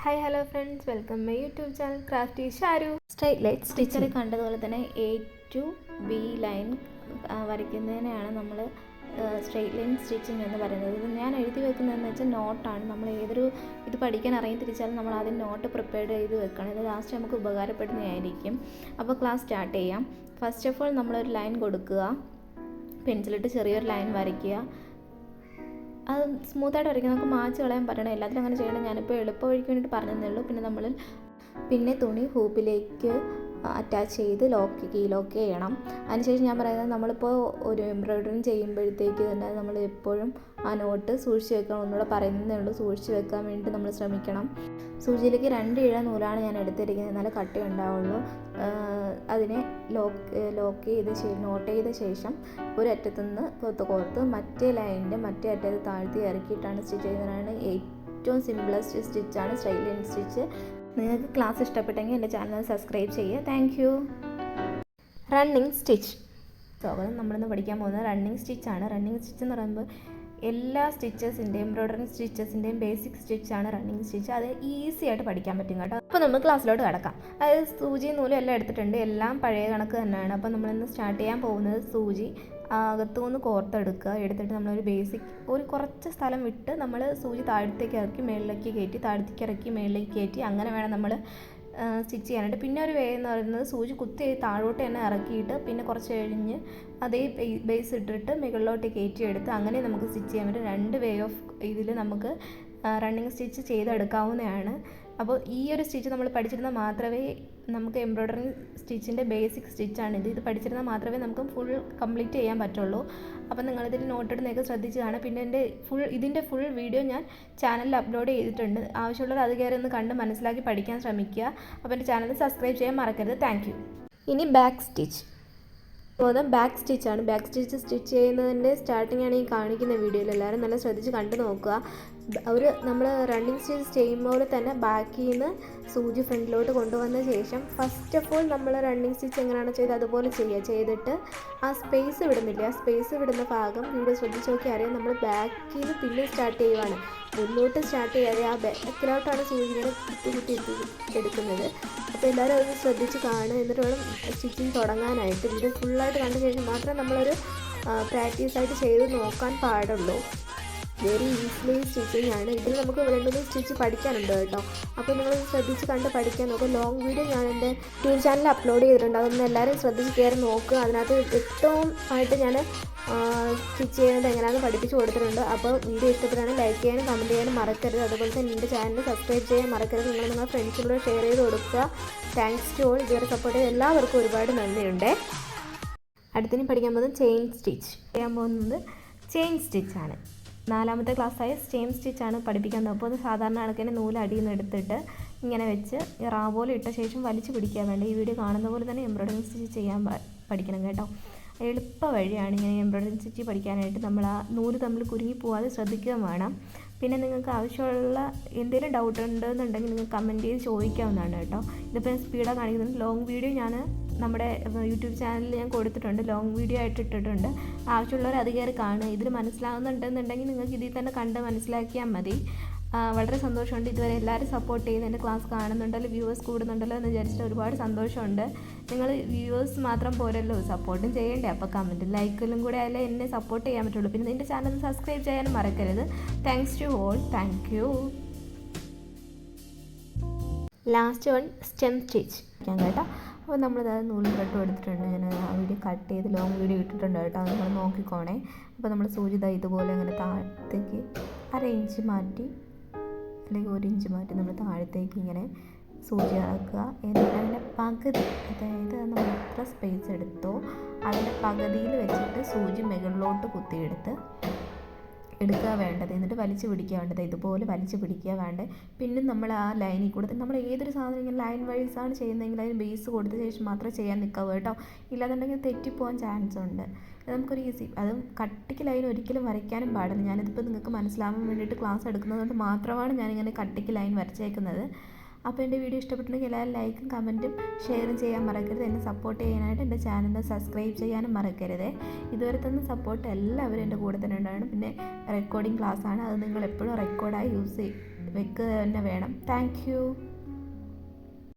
Hi hello friends, welcome my YouTube channel crafty Sharu. Straight light സ്റ്റിച്ചറിൽ കണ്ടതുപോലെ തന്നെ A to B line വരയ്ക്കുന്നതിനെയാണ് നമ്മൾ സ്ട്രൈറ്റ് ലൈൻ സ്റ്റിച്ചിങ് എന്ന് പറയുന്നത്. ഇത് ഞാൻ എഴുതി വെക്കുന്നതെന്ന് വെച്ചാൽ നോട്ടാണ്. നമ്മൾ ഏതൊരു ഇത് പഠിക്കാൻ അറിയത്തിരിച്ചാലും നമ്മൾ ആദ്യം നോട്ട് പ്രിപ്പയർ ചെയ്ത് വെക്കണം. ഇത് ലാസ്റ്റ് നമുക്ക് ഉപകാരപ്പെടുന്നതായിരിക്കും. അപ്പോൾ ക്ലാസ് സ്റ്റാർട്ട് ചെയ്യാം. ഫസ്റ്റ് ഓഫ് ഓൾ നമ്മളൊരു ലൈൻ കൊടുക്കുക, പെൻസിലിട്ട് ചെറിയൊരു ലൈൻ വരയ്ക്കുക. അത് സ്മൂത്തായിട്ട് വരയ്ക്കുക. നമുക്ക് മാച്ച് കളയാൻ പറ്റണം, എല്ലാത്തിലും അങ്ങനെ ചെയ്യണം. ഞാനിപ്പോൾ എളുപ്പ വഴിക്ക് വേണ്ടിയിട്ട് പറഞ്ഞതേ ഉള്ളൂ. പിന്നെ തുണി ഹൂപ്പിലേക്ക് അറ്റാച്ച് ചെയ്ത് ലോക്ക് ചെയ്യണം. അതിനുശേഷം ഞാൻ പറയുന്നത്, നമ്മളിപ്പോൾ ഒരു എംബ്രോയ്ഡറിങ് ചെയ്യുമ്പോഴത്തേക്ക് തന്നെ നമ്മൾ എപ്പോഴും ആ നോട്ട് സൂക്ഷിച്ച് വെക്കണം. ഒന്നുകൂടെ പറയുന്നതേ ഉള്ളൂ, സൂക്ഷിച്ച് വെക്കാൻ വേണ്ടി നമ്മൾ ശ്രമിക്കണം. സൂചിയിലേക്ക് 2 ഇഴ നൂലാണ് ഞാൻ എടുത്തിരിക്കുന്നത്, എന്നാലേ കട്ടി ഉണ്ടാവുള്ളൂ. അതിനെ നോട്ട് ചെയ്ത ശേഷം ഒരു അറ്റത്തുനിന്ന് കോർത്ത് മറ്റേ ലൈനിൻ്റെ മറ്റേ അറ്റത്ത് താഴ്ത്തി ഇറക്കിയിട്ടാണ് സ്റ്റിച്ച് ചെയ്യുന്നതാണ്. ഏറ്റവും സിമ്പിളസ്റ്റ് സ്റ്റിച്ചാണ് സ്ട്രൈറ്റ് ലൈൻ സ്റ്റിച്ച്. നിങ്ങൾക്ക് ക്ലാസ് ഇഷ്ടപ്പെട്ടെങ്കിൽ എൻ്റെ ചാനൽ സബ്സ്ക്രൈബ് ചെയ്യുക. Thank you. Running stitch. സ്വാഗതം. നമ്മളിന്ന് പഠിക്കാൻ പോകുന്നത് റണ്ണിങ് സ്റ്റിച്ചാണ്. റണ്ണിങ് സ്റ്റിച്ച് എന്ന് പറയുമ്പോൾ എല്ലാ സ്റ്റിച്ചസിൻ്റെയും എംബ്രോയ്ഡറി സ്റ്റിച്ചസിൻ്റെയും ബേസിക് സ്റ്റിച്ചാണ് റണ്ണിങ് സ്റ്റിച്ച്. അത് ഈസി ആയിട്ട് പഠിക്കാൻ പറ്റും കേട്ടോ. അപ്പോൾ നമ്മൾ ക്ലാസ്സിലോട്ട് കിടക്കാം. അതായത് സൂചിയും നൂലും എല്ലാം എടുത്തിട്ടുണ്ട്, എല്ലാം പഴയ കണക്ക് തന്നെയാണ്. അപ്പോൾ നമ്മളിന്ന് സ്റ്റാർട്ട് ചെയ്യാൻ പോകുന്നത്, സൂചി അകത്തുനിന്ന് കോർത്തെടുക്കുക. എടുത്തിട്ട് നമ്മളൊരു ഒരു കുറച്ച് സ്ഥലം വിട്ട് നമ്മൾ സൂചി താഴത്തേക്ക് ഇറക്കി മേളിലേക്ക് കയറ്റി, താഴത്തേക്ക് ഇറക്കി മേളിലേക്ക് കയറ്റി, അങ്ങനെ വേണം നമ്മൾ സ്റ്റിച്ച് ചെയ്യാനായിട്ട്. പിന്നെ ഒരു വേ എന്ന് പറയുന്നത്, സൂചി കുത്തി താഴോട്ട് തന്നെ ഇറക്കിയിട്ട് പിന്നെ കുറച്ച് കഴിഞ്ഞ് അതേ ബേസ് ഇട്ടിട്ട് മുകളിലോട്ട് കയറ്റിയെടുത്ത് അങ്ങനെ നമുക്ക് സ്റ്റിച്ച് ചെയ്യാൻ പറ്റും. 2 വേ ഓഫ് ഇതിൽ നമുക്ക് റണ്ണിങ് സ്റ്റിച്ച് ചെയ്തെടുക്കാവുന്നതാണ്. അപ്പോൾ ഈ ഒരു സ്റ്റിച്ച് നമ്മൾ പഠിച്ചിരുന്നാൽ മാത്രമേ നമുക്ക് എംബ്രോയ്ഡറി സ്റ്റിച്ചിൻ്റെ ബേസിക് സ്റ്റിച്ചാണിത്. ഇത് പഠിച്ചിരുന്നാൽ മാത്രമേ നമുക്ക് ഫുൾ കംപ്ലീറ്റ് ചെയ്യാൻ പറ്റുള്ളൂ. അപ്പോൾ നിങ്ങളിതിൽ നോട്ട് ഇടുന്നതൊക്കെ ശ്രദ്ധിച്ച് കാണാം. പിന്നെ ഇതിൻ്റെ ഫുൾ വീഡിയോ ഞാൻ ചാനലിൽ അപ്ലോഡ് ചെയ്തിട്ടുണ്ട്. ആവശ്യമുള്ളവർ അത് കയറി ഒന്ന് കണ്ട് മനസ്സിലാക്കി പഠിക്കാൻ ശ്രമിക്കുക. അപ്പോൾ എൻ്റെ ചാനൽ സബ്സ്ക്രൈബ് ചെയ്യാൻ മറക്കരുത്. Thank you. ഇനി ബാക്ക് സ്റ്റിച്ച്. ബാക്ക് സ്റ്റിച്ചാണ്. ബാക്ക് സ്റ്റിച്ച് ചെയ്യുന്നതിൻ്റെ സ്റ്റാർട്ടിംഗ് ആണ് ഈ കാണിക്കുന്ന വീഡിയോയിൽ. എല്ലാവരും നല്ല ശ്രദ്ധിച്ച് കണ്ടു നോക്കുക. നമ്മൾ റണ്ണിങ് സ്റ്റിച്ച് ചെയ്യുമ്പോൾ തന്നെ ബാക്കിൽ നിന്ന് സൂചി ഫ്രണ്ടിലോട്ട് കൊണ്ടുവന്ന ശേഷം ഫസ്റ്റ് ഓഫ് ഓൾ നമ്മൾ റണ്ണിങ് സ്റ്റിച്ച് എങ്ങനെയാണ് ചെയ്തത് അതുപോലെ ചെയ്തിട്ട് ആ സ്പേസ് വിടുന്നില്ല, ആ സ്പേസ് വിടുന്ന ഭാഗം വീഡിയോ ശ്രദ്ധിച്ച് നോക്കി അറിയാം. നമ്മൾ ബാക്കിൽ നിന്ന് പിന്നെ സ്റ്റാർട്ട് ചെയ്യുവാണ്, മുന്നോട്ട് സ്റ്റാർട്ട് ചെയ്യാതെ ആ ബാക്കിലോട്ടാണ് സൂചി ഇങ്ങനെ കുത്തി എടുക്കുന്നത്. അപ്പോൾ എല്ലാവരും അത് ശ്രദ്ധിച്ച് കാണുക. എന്നിട്ട് വേണം സ്റ്റിച്ചിങ് തുടങ്ങാനായിട്ട്. വീഡിയോ ഫുള്ളായിട്ട് കണ്ട ശേഷം മാത്രമേ നമ്മളൊരു പ്രാക്ടീസായിട്ട് ചെയ്ത് നോക്കാൻ പാടുള്ളൂ. വെരി ഈസിലി സ്റ്റിച്ചിങ് ആണ്. ഇതിൽ നമുക്ക് 2 സ്റ്റിച്ച് പഠിക്കാനുണ്ട് കേട്ടോ. അപ്പോൾ നിങ്ങൾ ശ്രദ്ധിച്ച് കണ്ട് പഠിക്കാൻ നോക്കുക. ലോങ് വീഡിയോ ഞാൻ എൻ്റെ യൂട്യൂബ് ചാനലിൽ അപ്ലോഡ് ചെയ്തിട്ടുണ്ട്, അതൊന്നും എല്ലാവരും ശ്രദ്ധിച്ച് കയറി നോക്കുക. അതിനകത്ത് ഏറ്റവും ആയിട്ട് ഞാൻ സ്റ്റിച്ച് ചെയ്യുന്നത് എങ്ങനെയാണെന്ന് പഠിപ്പിച്ച് കൊടുത്തിട്ടുണ്ട്. അപ്പോൾ വീഡിയോ ഇഷ്ടപ്പെട്ടാണെങ്കിൽ ലൈക്ക് ചെയ്യാനും കമൻറ്റ് ചെയ്യാനും മറക്കരുത്. അതുപോലെ തന്നെ എൻ്റെ ചാനൽ സബ്സ്ക്രൈബ് ചെയ്യാൻ മറക്കരുത്. നിങ്ങളുടെ ഫ്രണ്ട്സിലൂടെ ഷെയർ ചെയ്ത് കൊടുക്കുക. Thanks to all. ഇതുവരെ സപ്പോർട്ട് ചെയ്ത എല്ലാവർക്കും ഒരുപാട് നന്ദിയുണ്ട്. അടുത്തിന് പഠിക്കാൻ പോകുന്നത് ചെയിൻ സ്റ്റിച്ചാണ്. 4ാമത്തെ ക്ലാസ്സായ ചെയിൻ സ്റ്റിച്ചാണ് പഠിപ്പിക്കാൻ. അപ്പോൾ അത് സാധാരണ കണക്കിന് നൂല് അടിയിൽ നിന്ന് എടുത്തിട്ട് ഇങ്ങനെ വെച്ച് പോലെ ഇട്ട ശേഷം വലിച്ചു പിടിക്കാൻ വേണ്ടി ഈ വീഡിയോ കാണുന്ന പോലെ തന്നെ എംബ്രോയ്ഡറിങ് സ്റ്റിച്ച് ചെയ്യാൻ പഠിക്കണം കേട്ടോ. എളുപ്പ വഴിയാണ് ഇങ്ങനെ എംബ്രോയ്ഡറിങ് സ്റ്റിച്ച് പഠിക്കാനായിട്ട്. നമ്മൾ ആ നൂല് തമ്മിൽ കുരുങ്ങി പോവാതെ ശ്രദ്ധിക്കുക വേണം. പിന്നെ നിങ്ങൾക്ക് ആവശ്യമുള്ള എന്തെങ്കിലും ഡൗട്ട് ഉണ്ടെന്നുണ്ടെങ്കിൽ നിങ്ങൾക്ക് കമൻറ്റ് ചെയ്ത് ചോദിക്കാവുന്നതാണ് കേട്ടോ. ഇതിപ്പോൾ സ്പീഡാണ് കാണിക്കുന്നത്. ലോങ് വീഡിയോ ഞാൻ നമ്മുടെ യൂട്യൂബ് ചാനലിൽ ഞാൻ കൊടുത്തിട്ടുണ്ട്, ലോങ് വീഡിയോ ആയിട്ട് ഇട്ടിട്ടുണ്ട്. ആവശ്യമുള്ളവർ അത് കയറി കാണുക. ഇതിൽ മനസ്സിലാകുന്നുണ്ടെന്നുണ്ടെങ്കിൽ നിങ്ങൾക്ക് ഇതിൽ തന്നെ കണ്ട് മനസ്സിലാക്കിയാൽ മതി. വളരെ സന്തോഷമുണ്ട്. ഇതുവരെ എല്ലാവരും സപ്പോർട്ട് ചെയ്യുന്ന എൻ്റെ ക്ലാസ് കാണുന്നുണ്ടല്ലോ, വ്യൂവേഴ്സ് കൂടുന്നുണ്ടല്ലോ എന്ന് വിചാരിച്ചിട്ട് ഒരുപാട് സന്തോഷമുണ്ട്. നിങ്ങൾ വ്യൂവേഴ്സ് മാത്രം പോരല്ലോ, സപ്പോർട്ടും ചെയ്യണ്ടേ. അപ്പോൾ കമൻറ്റും ലൈക്കിലും കൂടെ ആയാലേ എന്നെ സപ്പോർട്ട് ചെയ്യാൻ പറ്റുള്ളൂ. പിന്നെ എൻ്റെ ചാനൽ സബ്സ്ക്രൈബ് ചെയ്യാനും മറക്കരുത്. Thanks to all. Thank you. Last one stem stitch കേട്ടോ. അപ്പോൾ നമ്മളിത് നൂലും കട്ടും എടുത്തിട്ടുണ്ട്. ഞാൻ ആ വീഡിയോ കട്ട് ചെയ്ത് ലോങ് വീഡിയോ ഇട്ടിട്ടുണ്ട് കേട്ടോ, അത് നിങ്ങൾ നോക്കിക്കോണേ. അപ്പോൾ നമ്മൾ സൂചി ഇതുപോലെ ഇങ്ങനെ താഴത്തേക്ക് 1/2 ഇഞ്ച് മാറ്റി അല്ലെങ്കിൽ 1 ഇഞ്ച് മാറ്റി നമ്മൾ താഴത്തേക്ക് ഇങ്ങനെ സൂചി ഇറക്കുക. എന്നിട്ട് അതിൻ്റെ പകുതി, അതായത് നമ്മൾ എത്ര സ്പേസ് എടുത്തോ അതിൻ്റെ പകുതിയിൽ വെച്ചിട്ട് സൂചി മുകളിലോട്ട് കുത്തിയെടുക്കുക വേണ്ടത്. എന്നിട്ട് വലിച്ചു പിടിക്കുക വേണ്ടത്. ഇതുപോലെ വലിച്ചു പിടിക്കുക വേണ്ടത്. പിന്നെ നമ്മൾ ആ ലൈനിൽ കൂടെ നമ്മൾ ഏതൊരു സാധനം ഇങ്ങനെ ലൈൻ വൈസാണ് ചെയ്യുന്നതെങ്കിൽ അതിന് ബേസ് കൊടുത്ത ശേഷം മാത്രമേ ചെയ്യാൻ നിൽക്കാവൂ കേട്ടോ. ഇല്ലാന്നുണ്ടെങ്കിൽ തെറ്റിപ്പോകാൻ ചാൻസ് ഉണ്ട്. നമുക്കൊരു അതും കട്ടിക്ക് ലൈൻ ഒരിക്കലും വരയ്ക്കാനും പാടില്ല. ഞാനിതിപ്പോൾ നിങ്ങൾക്ക് മനസ്സിലാവാൻ വേണ്ടിയിട്ട് ക്ലാസ് എടുക്കുന്നതുകൊണ്ട് മാത്രമാണ് ഞാനിങ്ങനെ കട്ടിക്ക് ലൈൻ വരച്ചേക്കുന്നത്. അപ്പോൾ എൻ്റെ വീഡിയോ ഇഷ്ടപ്പെട്ടിട്ടുണ്ടെങ്കിൽ എല്ലാവരും ലൈക്കും കമൻറ്റും ഷെയറും ചെയ്യാൻ മറക്കരുത്. എന്നെ സപ്പോർട്ട് ചെയ്യാനായിട്ട് എൻ്റെ ചാനൽ സബ്സ്ക്രൈബ് ചെയ്യാനും മറക്കരുത്. ഇതുവരെ തന്നെ സപ്പോർട്ട് എല്ലാവരും എൻ്റെ കൂടെ തന്നെ ഉണ്ടാകണം. പിന്നെ റെക്കോർഡിങ് ക്ലാസ്സാണ്, അത് നിങ്ങൾ എപ്പോഴും റെക്കോർഡായി വെക്കുക തന്നെ വേണം. Thank you.